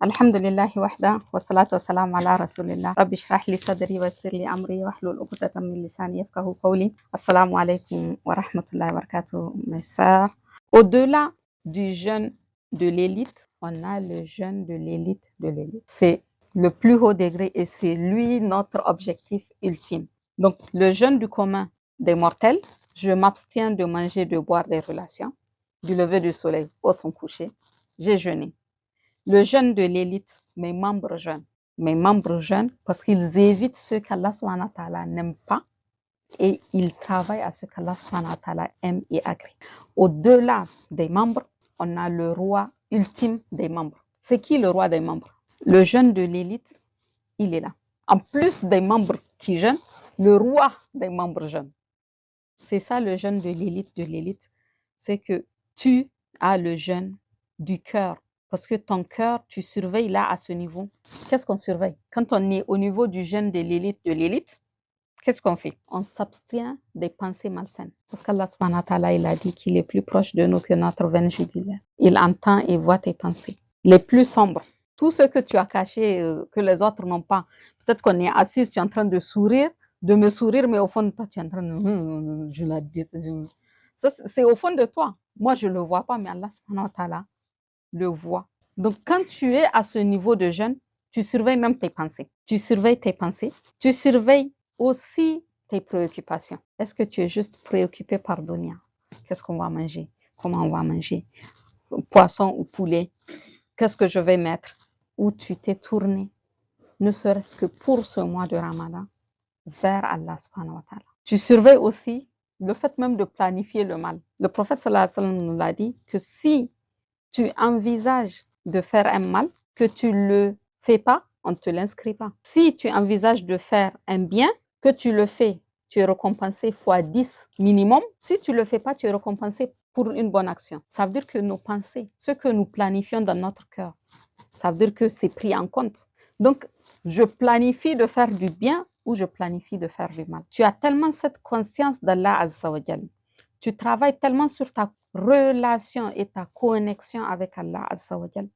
الحمد لله وحده والصلاة والسلام على رسول الله رب اشرح لي صدري ويسر لي أمري واحلل عقدة من لساني يفقهوا قولي. السلام عليكم ورحمة الله وبركاته mes sœurs. Au-delà du jeûne de l'élite, on a le jeûne de l'élite de l'élite. C'est le plus haut degré et c'est lui notre objectif ultime. Donc le jeûne du commun des mortels, je m'abstiens de manger, de boire, des relations, du lever du soleil au son coucher, j'ai jeûné. Le jeûne de l'élite, mes membres jeûnent parce qu'ils évitent ce qu'Allah subhanahu wa ta'ala n'aime pas et ils travaillent à ce qu'Allah subhanahu wa ta'ala aime et agrée. Au-delà des membres, on a le roi ultime des membres. C'est qui le roi des membres? Le jeûne de l'élite, il est là. En plus des membres qui jeûnent, le roi des membres jeûne. C'est ça le jeûne de l'élite, c'est que tu as le jeûne du cœur. Parce que ton cœur, tu surveilles là à ce niveau. Qu'est-ce qu'on surveille? Quand on est au niveau du jeûne de l'élite, qu'est-ce qu'on fait? On s'abstient des pensées malsaines. Parce qu'Allah subhanahu wa ta'ala, il a dit qu'il est plus proche de nous que notre veine jugulaire. Il entend et voit tes pensées. Les plus sombres. Tout ce que tu as caché, que les autres n'ont pas. Peut-être qu'on est assis, tu es en train de sourire, de me sourire, mais au fond de toi, tu es en train de... Je la dis. Ça, c'est au fond de toi. Moi, je ne le vois pas, mais Allah subhanahu wa ta'ala le voit. Donc, quand tu es à ce niveau de jeûne, tu surveilles même tes pensées. Tu surveilles tes pensées. Tu surveilles aussi tes préoccupations. Est-ce que tu es juste préoccupé par Dunia? Qu'est-ce qu'on va manger? Comment on va manger? Poisson ou poulet? Qu'est-ce que je vais mettre? Où tu t'es tourné, ne serait-ce que pour ce mois de Ramadan, vers Allah subhanahu wa ta'ala. Tu surveilles aussi le fait même de planifier le mal. Le prophète sallallahu alayhi wa sallam nous l'a dit que si tu envisages de faire un mal, que tu ne le fais pas, on ne te l'inscrit pas. Si tu envisages de faire un bien, que tu le fais, tu es récompensé fois 10 minimum. Si tu ne le fais pas, tu es récompensé pour une bonne action. Ça veut dire que nos pensées, ce que nous planifions dans notre cœur, ça veut dire que c'est pris en compte. Donc, je planifie de faire du bien ou je planifie de faire du mal. Tu as tellement cette conscience d'Allah Azza wa Jal. Tu travailles tellement sur ta relation et ta connexion avec Allah Azza wa Jal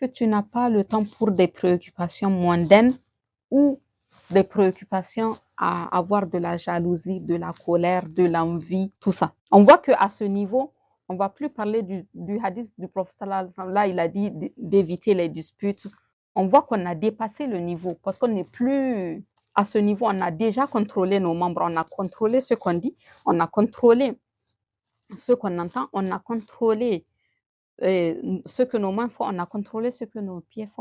que tu n'as pas le temps pour des préoccupations mondaines ou des préoccupations à avoir de la jalousie, de la colère, de l'envie, tout ça. On voit qu'à ce niveau, on ne va plus parler du hadith du prophète sallallahu alayhi wa sallam. Là, il a dit d'éviter les disputes. On voit qu'on a dépassé le niveau parce qu'on n'est plus à ce niveau. On a déjà contrôlé nos membres, on a contrôlé ce qu'on dit, on a contrôlé ce qu'on entend, on a contrôlé ce que nos mains font, on a contrôlé ce que nos pieds font.